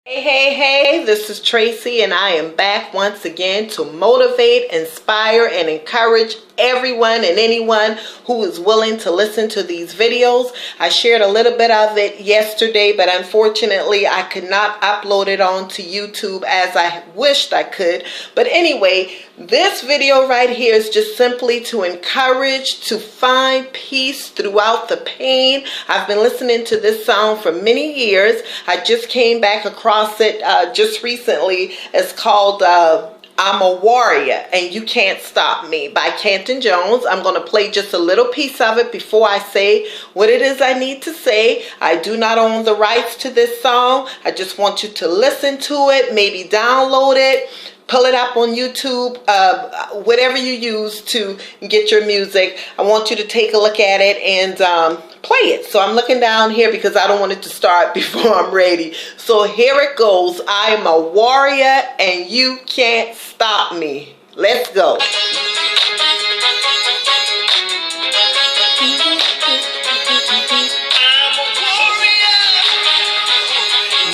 Hey, this is Tracy, and I am back once again to motivate, inspire, and encourage everyone and anyone who is willing to listen to these videos. I shared a little bit of it yesterday, but unfortunately I could not upload it onto YouTube as I wished I could. But anyway, this video right here is just simply to encourage, to find peace throughout the pain. I've been listening to this song for many years. I just came back across it just recently. It's called I'm a Warrior and You Can't Stop Me by Canton Jones. I'm going to play just a little piece of it before I say what it is I need to say. I do not own the rights to this song. I just want you to listen to it, maybe download it, pull it up on YouTube, whatever you use to get your music. I want you to take a look at it and play it. So I'm looking down here because I don't want it to start before I'm ready. So here it goes. I'm a warrior and you can't stop me. Let's go.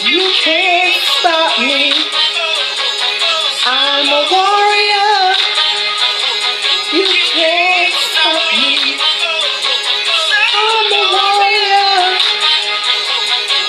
You can't stop me. I'm a warrior. You can't stop me. I'm a warrior.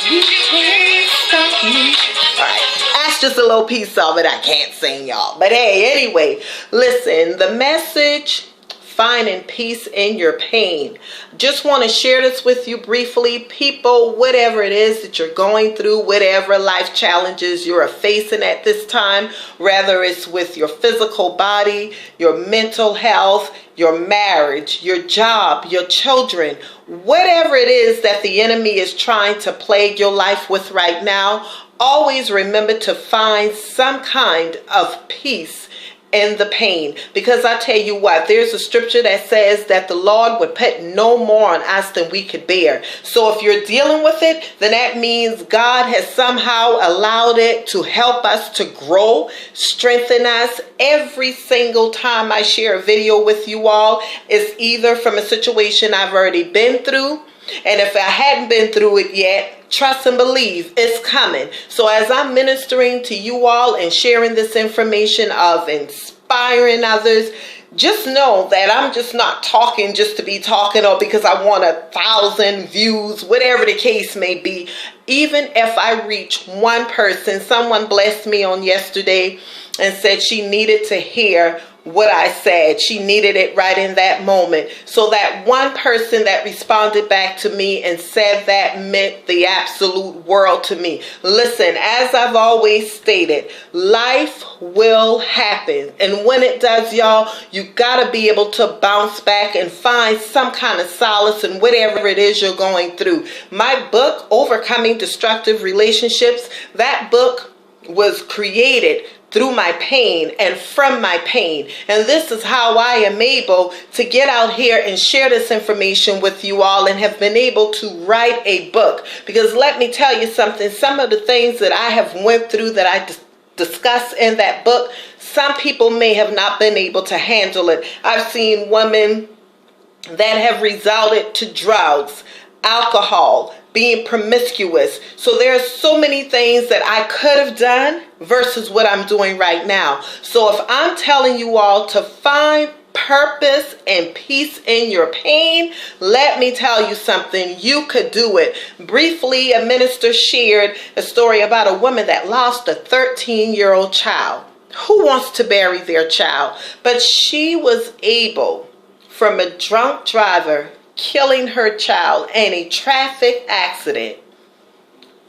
You can't stop me. Alright, that's just a little piece of it. I can't sing, y'all. But hey, anyway, listen, the message, finding peace in your pain. Just want to share this with you briefly. People, whatever it is that you're going through, whatever life challenges you're facing at this time, whether it's with your physical body, your mental health, your marriage, your job, your children, whatever it is that the enemy is trying to plague your life with right now, always remember to find some kind of peace in the pain. Because I tell you what, there's a scripture that says that the Lord would put no more on us than we could bear. So if you're dealing with it, then that means God has somehow allowed it to help us to grow, strengthen us. Every single time I share a video with you all, it's either from a situation I've already been through, and if I hadn't been through it yet, trust and believe it's coming. So as I'm ministering to you all and sharing this information of inspiring others, just know that I'm just not talking just to be talking or because I want 1,000 views, whatever the case may be. Even if I reach one person, someone blessed me on yesterday and said she needed to hear what I said. She needed it right in that moment. So that one person that responded back to me and said that meant the absolute world to me. Listen, as I've always stated, life will happen. And when it does, y'all, you gotta be able to bounce back and find some kind of solace in whatever it is you're going through. My book, Overcoming Destructive Relationships, that book was created through my pain and from my pain. And this is how I am able to get out here and share this information with you all and have been able to write a book. Because let me tell you something, some of the things that I have went through that I discuss in that book, some people may have not been able to handle it. I've seen women that have resorted to drugs, alcohol, being promiscuous. So there are so many things that I could have done versus what I'm doing right now. So if I'm telling you all to find purpose and peace in your pain, let me tell you something, you could do it. Briefly, a minister shared a story about a woman that lost a 13-year-old child. Who wants to bury their child? But she was able, from a drunk driver killing her child in a traffic accident,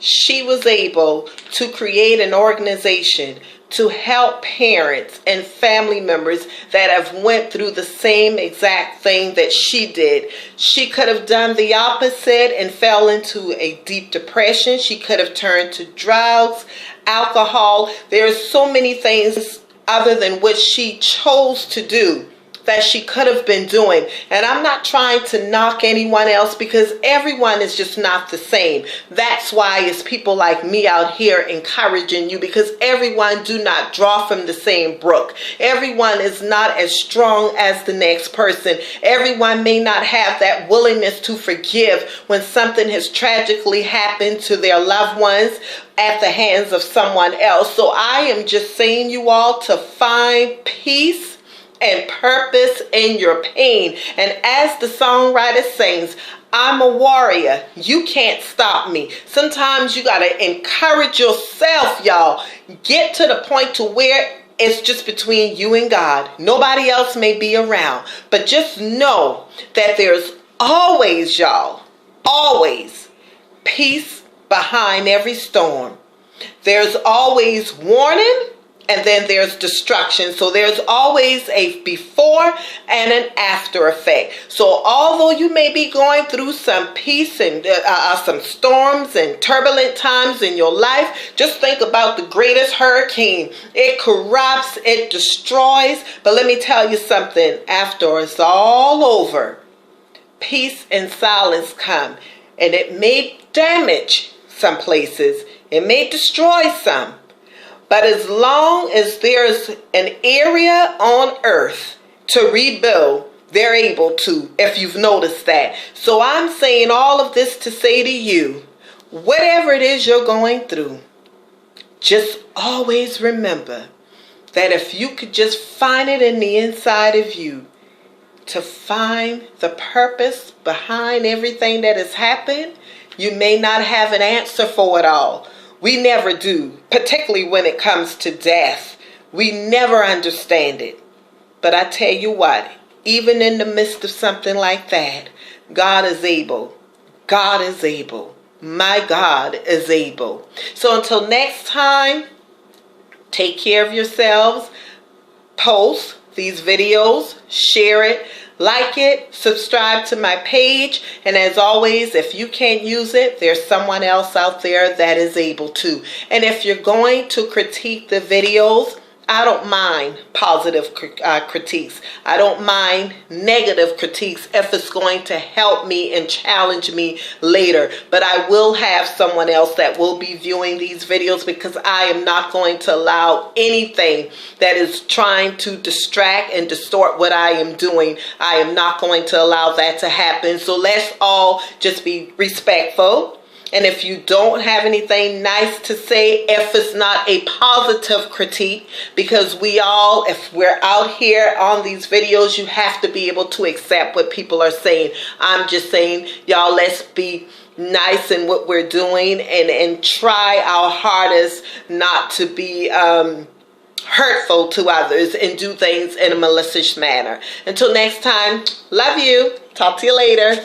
she was able to create an organization to help parents and family members that have went through the same exact thing that she did. She could have done the opposite and fell into a deep depression. She could have turned to drugs, alcohol. There are so many things other than what she chose to do. that she could have been doing. And I'm not trying to knock anyone else, because everyone is just not the same. That's why it's people like me out here encouraging you, because everyone do not draw from the same brook. Everyone is not as strong as the next person. Everyone may not have that willingness to forgive when something has tragically happened to their loved ones at the hands of someone else. So I am just saying, you all, to find peace and purpose in your pain. And as the songwriter sings, I'm a warrior. You can't stop me. Sometimes you got to encourage yourself, y'all. Get to the point to where it's just between you and God. Nobody else may be around. But just know that there's always, y'all, always peace behind every storm. There's always warning, and then there's destruction. So there's always a before and an after effect. So although you may be going through some peace and some storms and turbulent times in your life, just think about the greatest hurricane. It corrupts, it destroys. But let me tell you something, after it's all over, peace and silence come. And it may damage some places. It may destroy some. But as long as there's an area on earth to rebuild, they're able to, if you've noticed that. So I'm saying all of this to say to you, whatever it is you're going through, just always remember that if you could just find it in the inside of you, to find the purpose behind everything that has happened, you may not have an answer for it all. We never do, particularly when it comes to death. We never understand it. But I tell you what, even in the midst of something like that, God is able. God is able. My God is able. So until next time, take care of yourselves. Post these videos, share it, like it, subscribe to my page, and as always, if you can't use it, there's someone else out there that is able to. And if you're going to critique the videos, I don't mind positive critiques. I don't mind negative critiques if it's going to help me and challenge me later. But I will have someone else that will be viewing these videos, because I am not going to allow anything that is trying to distract and distort what I am doing. I am not going to allow that to happen. So let's all just be respectful. And if you don't have anything nice to say, if it's not a positive critique, because we all, if we're out here on these videos, you have to be able to accept what people are saying. I'm just saying, y'all, let's be nice in what we're doing, and try our hardest not to be hurtful to others and do things in a malicious manner. Until next time, love you. Talk to you later.